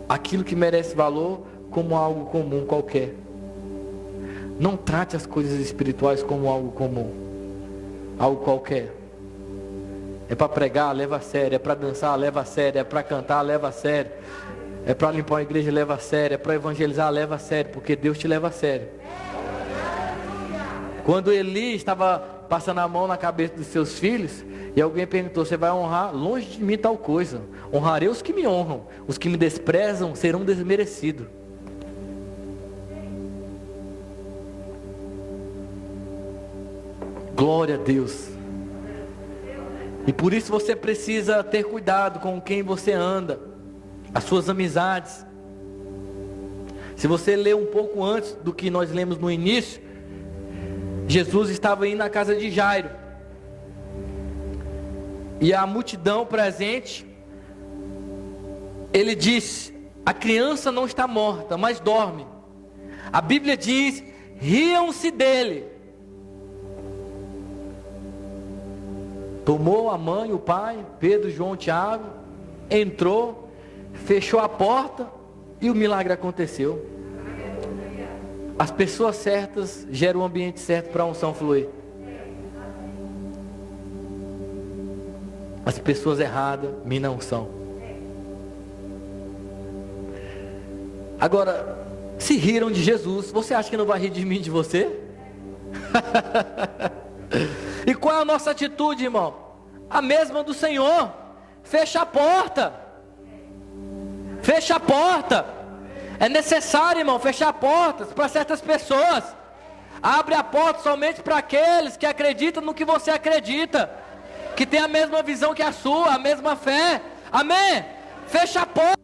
aquilo que merece valor como algo comum qualquer. Não trate as coisas espirituais como algo comum, algo qualquer. É para pregar, leva a sério. É para dançar, leva a sério. É para cantar, leva a sério. É para limpar a igreja, leva a sério. É para evangelizar, leva a sério. Porque Deus te leva a sério. Quando Eli estava passando a mão na cabeça dos seus filhos, e alguém perguntou: você vai honrar? Longe de mim tal coisa. Honrarei os que me honram. Os que me desprezam serão desmerecidos. Glória a Deus. E por isso você precisa ter cuidado com quem você anda, as suas amizades. Se você ler um pouco antes do que nós lemos no início, Jesus estava indo na casa de Jairo, e a multidão presente, ele disse: a criança não está morta, mas dorme. A Bíblia diz: riam-se dele. Tomou a mãe, o pai, Pedro, João, Tiago, entrou, fechou a porta e o milagre aconteceu. As pessoas certas geram o ambiente certo para a unção fluir. As pessoas erradas minam a unção. Agora, se riram de Jesus, você acha que não vai rir de mim e de você? E qual é a nossa atitude, irmão? A mesma do Senhor. Fecha a porta. Fecha a porta. É necessário, irmão, fechar portas para certas pessoas. Abre a porta somente para aqueles que acreditam no que você acredita, que tem a mesma visão que a sua, a mesma fé. Amém? Fecha a porta.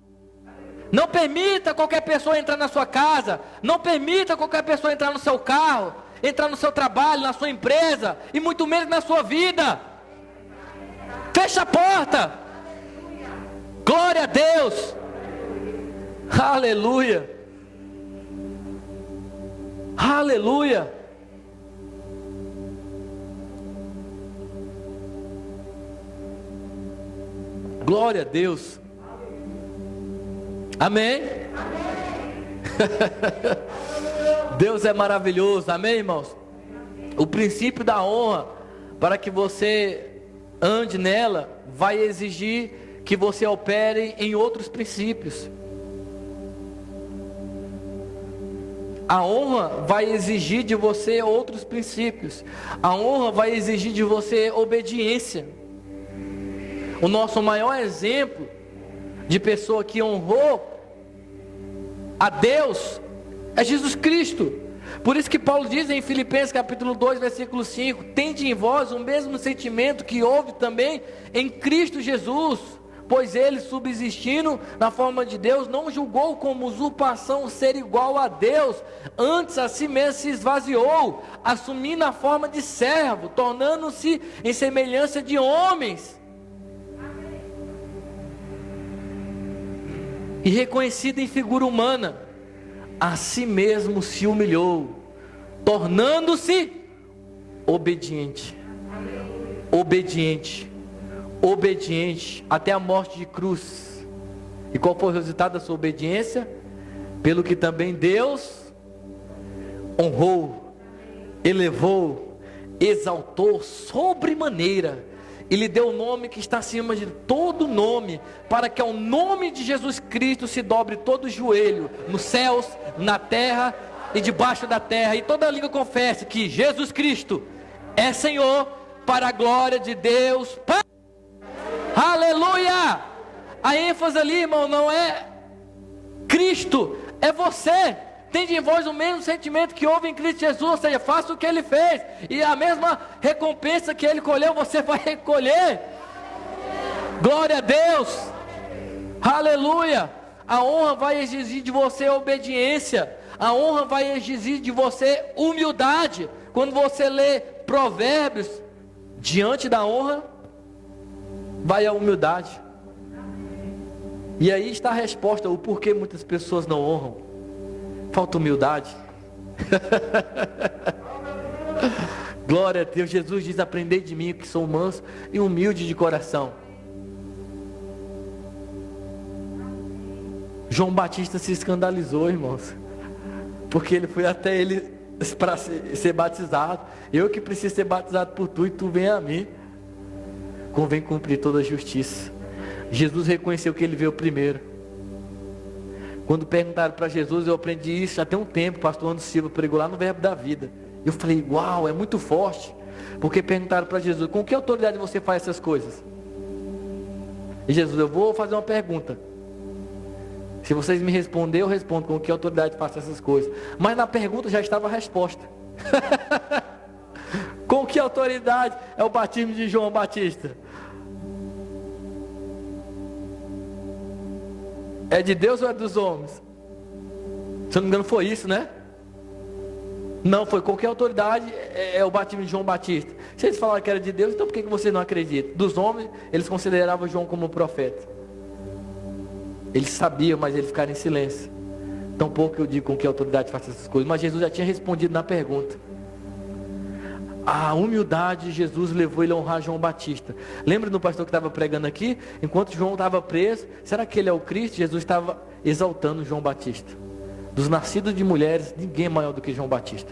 Não permita qualquer pessoa entrar na sua casa. Não permita qualquer pessoa entrar no seu carro, entrar no seu trabalho, na sua empresa, e muito menos na sua vida. Fecha a porta. Glória a Deus. Aleluia. Aleluia. Glória a Deus. Amém? Deus é maravilhoso. Amém, irmãos? O princípio da honra, para que você ande nela, vai exigir que você opere em outros princípios. A honra vai exigir de você outros princípios. A honra vai exigir de você obediência. O nosso maior exemplo de pessoa que honrou a Deus é Jesus Cristo. Por isso que Paulo diz em Filipenses capítulo 2, versículo 5: tende em vós o mesmo sentimento que houve também em Cristo Jesus, pois ele, subsistindo na forma de Deus, não julgou como usurpação ser igual a Deus, antes a si mesmo se esvaziou, assumindo a forma de servo, tornando-se em semelhança de homens, e reconhecido em figura humana, a si mesmo se humilhou, tornando-se obediente, até a morte de cruz. E qual foi o resultado da sua obediência? Pelo que também Deus honrou, elevou, exaltou sobremaneira, e lhe deu o nome que está acima de todo nome, para que ao nome de Jesus Cristo se dobre todo o joelho, nos céus, na terra e debaixo da terra, e toda língua confesse que Jesus Cristo é Senhor, para a glória de Deus Pai. Aleluia! A ênfase ali, irmão, não é Cristo, é você. Tende em vós o mesmo sentimento que houve em Cristo Jesus, ou seja, faça o que Ele fez, e a mesma recompensa que Ele colheu, você vai recolher. Glória a Deus. Aleluia. A honra vai exigir de você obediência. A honra vai exigir de você humildade. Quando você lê Provérbios, diante da honra vai a humildade. E aí está a resposta, o porquê muitas pessoas não honram. Falta humildade. Glória a Deus. Jesus diz: aprendei de mim, que sou manso e humilde de coração. João Batista se escandalizou, irmãos, porque ele foi até ele para ser batizado. Eu que preciso ser batizado por tu, e tu vem a mim. Convém cumprir toda a justiça. Jesus reconheceu que ele veio primeiro. Quando perguntaram para Jesus, eu aprendi isso já tem um tempo, o pastor Anderson Silva pregou lá no Verbo da Vida. Eu falei, uau, é muito forte. Porque perguntaram para Jesus, com que autoridade você faz essas coisas? E Jesus, eu vou fazer uma pergunta. Se vocês me responderem, eu respondo com que autoridade faço essas coisas. Mas na pergunta já estava a resposta. Com que autoridade é o batismo de João Batista? É de Deus ou é dos homens? Se eu não me engano foi isso, né? Não, foi qualquer autoridade, é o batismo de João Batista. Se eles falaram que era de Deus, então por que você não acredita? Dos homens, eles consideravam João como profeta. Eles sabiam, mas eles ficaram em silêncio. Tampouco eu digo com que autoridade faça essas coisas. Mas Jesus já tinha respondido na pergunta. A humildade de Jesus levou ele a honrar João Batista. Lembra do pastor que estava pregando aqui? Enquanto João estava preso, será que ele é o Cristo? Jesus estava exaltando João Batista. Dos nascidos de mulheres, ninguém é maior do que João Batista.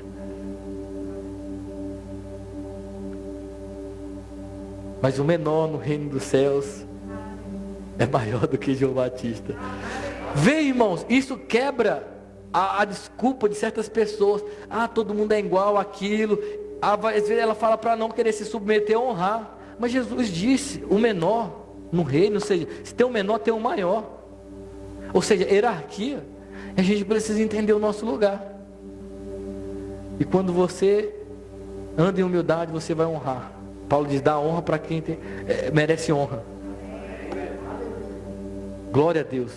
Mas o menor no reino dos céus é maior do que João Batista. Vê, irmãos, isso quebra a desculpa de certas pessoas. Ah, todo mundo é igual àquilo. Às vezes ela fala para não querer se submeter a honrar. Mas Jesus disse, o menor no reino, ou seja, se tem um menor, tem um maior. Ou seja, hierarquia. A gente precisa entender o nosso lugar. E quando você anda em humildade, você vai honrar. Paulo diz, dá honra para quem merece honra. Glória a Deus.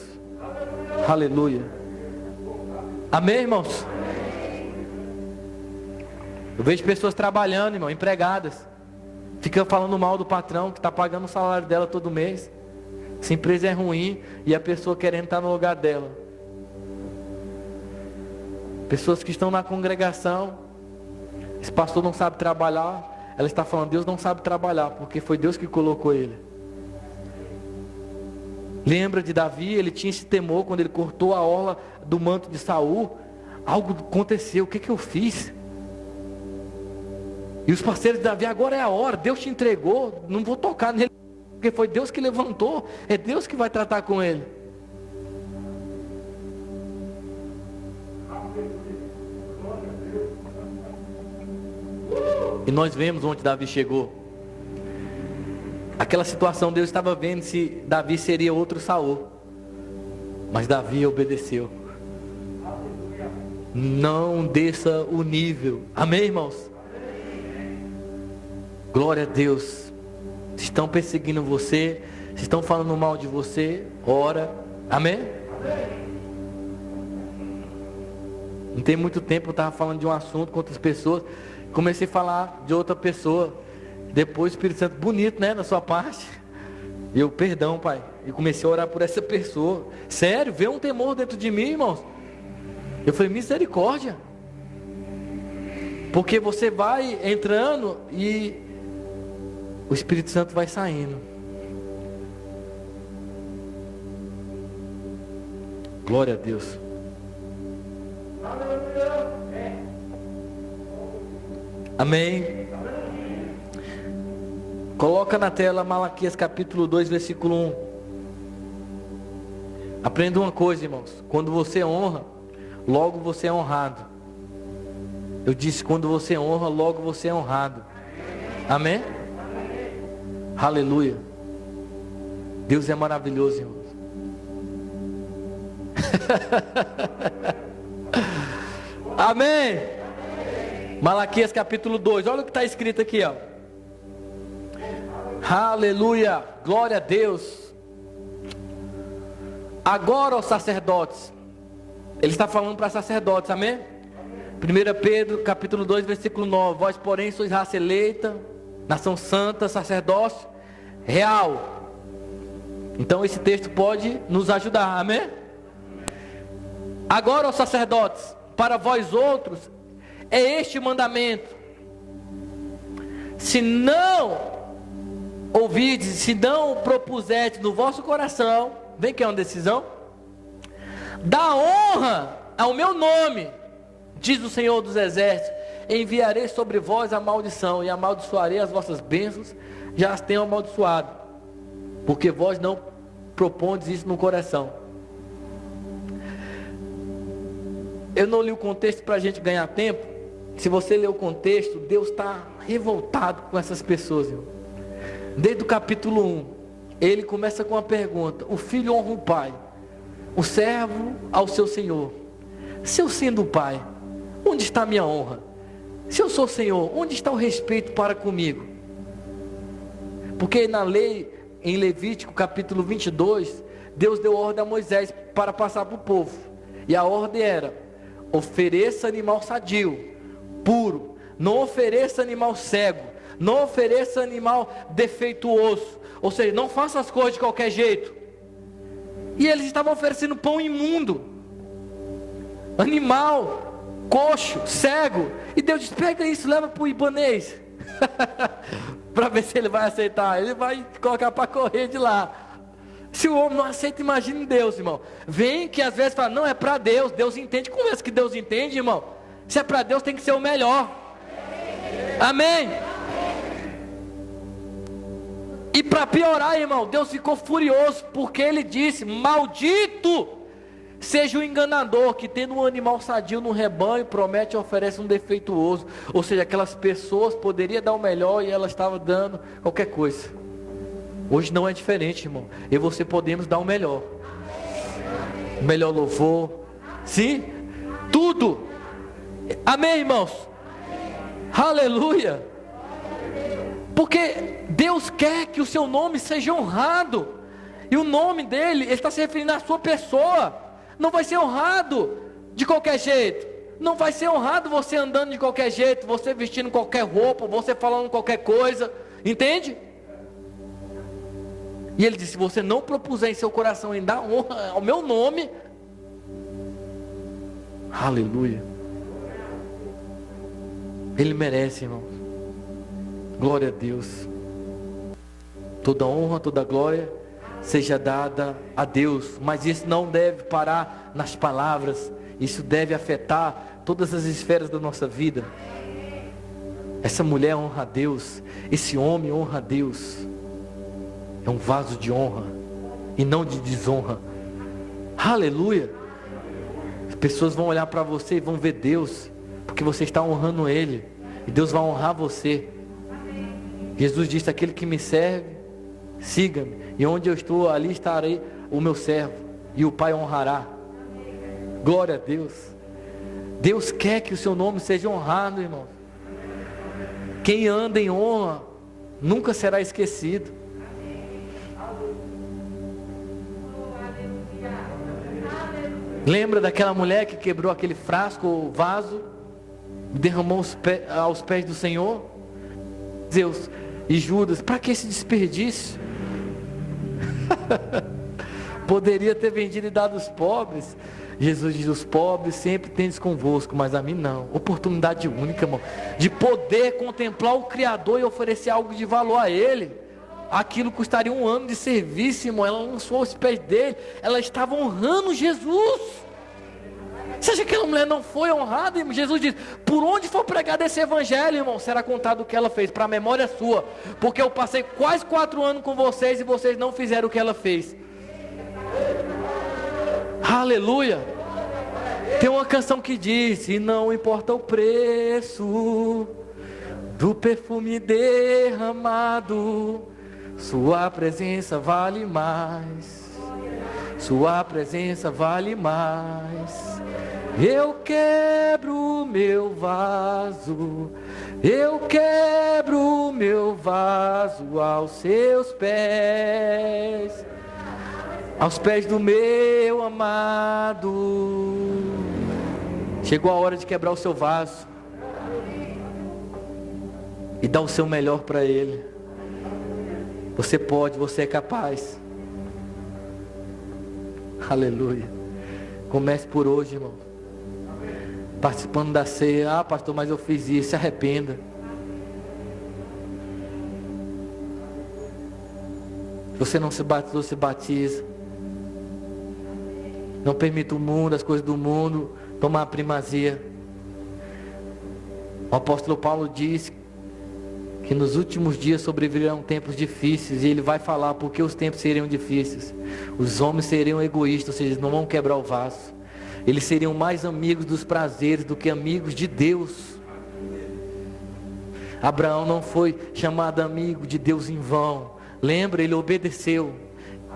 Aleluia. Amém, irmãos? Eu vejo pessoas trabalhando, irmão, empregadas, ficam falando mal do patrão que está pagando o salário dela todo mês. Essa empresa é ruim e a pessoa querendo estar no lugar dela. Pessoas que estão na congregação, esse pastor não sabe trabalhar, ela está falando, Deus não sabe trabalhar, porque foi Deus que colocou ele. Lembra de Davi? Ele tinha esse temor quando ele cortou a orla do manto de Saul. Algo aconteceu, o que eu fiz? E os parceiros de Davi, agora é a hora, Deus te entregou, não vou tocar nele, porque foi Deus que levantou, é Deus que vai tratar com ele. E nós vemos onde Davi chegou. Aquela situação, Deus estava vendo se Davi seria outro Saul. Mas Davi obedeceu. Não desça o nível. Amém, irmãos? Glória a Deus. Se estão perseguindo você, se estão falando mal de você, ora. Amém? Não tem muito tempo eu estava falando de um assunto com outras pessoas. Comecei a falar de outra pessoa. Depois o Espírito Santo, bonito, né, da sua parte. E eu, perdão, Pai. E comecei a orar por essa pessoa. Sério, veio um temor dentro de mim, irmãos. Eu falei, misericórdia. Porque você vai entrando e o Espírito Santo vai saindo. Glória a Deus. Amém. Coloca na tela Malaquias capítulo 2, versículo 1. Aprenda uma coisa, irmãos. Quando você honra, logo você é honrado. Eu disse, quando você honra, logo você é honrado. Amém? Aleluia. Deus é maravilhoso, irmãos. Amém. Malaquias capítulo 2. Olha o que está escrito aqui, ó. Aleluia. Glória a Deus. Agora, os sacerdotes. Ele está falando para sacerdotes, amém? 1 Pedro capítulo 2, versículo 9. Vós, porém, sois raça eleita, nação santa, sacerdócio real. Então esse texto pode nos ajudar, amém? Agora, os sacerdotes, para vós outros é este mandamento: se não ouvides, se não propuserdes no vosso coração, vem que é uma decisão, dá honra ao meu nome, diz o Senhor dos Exércitos, enviarei sobre vós a maldição, e amaldiçoarei as vossas bênçãos, já as tenho amaldiçoado, porque vós não propondes isso no coração. Eu não li o contexto para a gente ganhar tempo. Se você ler o contexto, Deus está revoltado com essas pessoas, irmão. Desde o capítulo 1, ele começa com uma pergunta: o filho honra o pai, o servo ao seu senhor. Se eu sendo o pai, onde está a minha honra? Se eu sou o Senhor, onde está o respeito para comigo? Porque na lei, em Levítico capítulo 22, Deus deu ordem a Moisés para passar para o povo. E a ordem era: ofereça animal sadio, puro. Não ofereça animal cego. Não ofereça animal defeituoso. Ou seja, não faça as coisas de qualquer jeito. E eles estavam oferecendo pão imundo, animal coxo, cego. E Deus diz: pega isso, leva para o ibanês para ver se ele vai aceitar. Ele vai colocar para correr de lá. Se o homem não aceita, imagine Deus, irmão. Vem que às vezes fala: não, é para Deus. Deus entende. Como é que Deus entende, irmão? Se é para Deus, tem que ser o melhor. Amém. E para piorar, irmão, Deus ficou furioso, porque ele disse: maldito seja o enganador que, tendo um animal sadio no rebanho, promete e oferece um defeituoso. Ou seja, aquelas pessoas poderiam dar o melhor e elas estavam dando qualquer coisa. Hoje não é diferente, irmão. Eu e você podemos dar o melhor. O melhor louvor. Sim? Tudo. Amém, irmãos? Aleluia. Porque Deus quer que o seu nome seja honrado. E o nome dele, ele está se referindo à sua pessoa. Não vai ser honrado de qualquer jeito. Não vai ser honrado você andando de qualquer jeito, você vestindo qualquer roupa, você falando qualquer coisa. Entende? E ele disse: se você não propuser em seu coração em dar honra ao meu nome, aleluia, ele merece, irmão. Glória a Deus. Toda honra, toda glória seja dada a Deus. Mas isso não deve parar nas palavras. Isso deve afetar todas as esferas da nossa vida. Essa mulher honra a Deus. Esse homem honra a Deus. É um vaso de honra e não de desonra. Aleluia. As pessoas vão olhar para você e vão ver Deus, porque você está honrando Ele, e Deus vai honrar você. Jesus disse: aquele que me serve, siga-me, e onde eu estou, ali estarei o meu servo, e o Pai honrará. Glória a Deus. Deus quer que o seu nome seja honrado, irmão. Quem anda em honra nunca será esquecido. Lembra daquela mulher que quebrou aquele frasco ou vaso e derramou aos pés do Senhor? Deus e Judas, para que esse desperdício? Poderia ter vendido e dado aos pobres. Jesus diz: os pobres sempre tendes convosco, mas a mim não. Oportunidade única, irmão, de poder contemplar o Criador e oferecer algo de valor a Ele. Aquilo custaria um ano de serviço, irmão. Ela lançou aos pés dele. Ela estava honrando Jesus. Você acha que aquela mulher não foi honrada, irmão? Jesus diz: por onde for pregado esse evangelho, irmão, será contado o que ela fez, para a memória sua. Porque eu passei quase 4 anos com vocês e vocês não fizeram o que ela fez. Aleluia. Tem uma canção que diz: e não importa o preço do perfume derramado, sua presença vale mais. Sua presença vale mais. Eu quebro meu vaso, eu quebro meu vaso aos seus pés, aos pés do meu amado. Chegou a hora de quebrar o seu vaso e dar o seu melhor para Ele. Você pode, você é capaz. Aleluia. Comece por hoje, irmão, participando da ceia. Ah, pastor, mas eu fiz isso. Se arrependa. Se você não se batizou, se batiza. Não permita o mundo, as coisas do mundo, tomar a primazia. O apóstolo Paulo diz que nos últimos dias sobrevirão tempos difíceis, e ele vai falar porque os tempos seriam difíceis. Os homens seriam egoístas, ou seja, não vão quebrar o vaso. Eles seriam mais amigos dos prazeres do que amigos de Deus. Abraão não foi chamado amigo de Deus em vão. Lembra, ele obedeceu.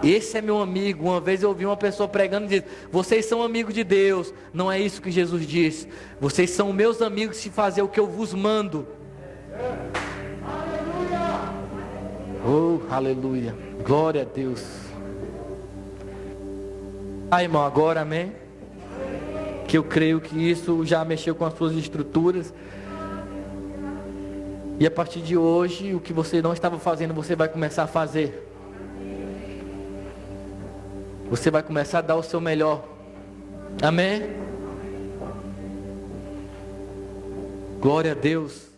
Esse é meu amigo. Uma vez eu ouvi uma pessoa pregando e disse: vocês são amigos de Deus. Não é isso que Jesus disse. Vocês são meus amigos se fazer o que eu vos mando. Oh, aleluia. Glória a Deus. Irmão, agora, amém? Que eu creio que isso já mexeu com as suas estruturas. E a partir de hoje, o que você não estava fazendo, você vai começar a fazer. Você vai começar a dar o seu melhor. Amém? Glória a Deus.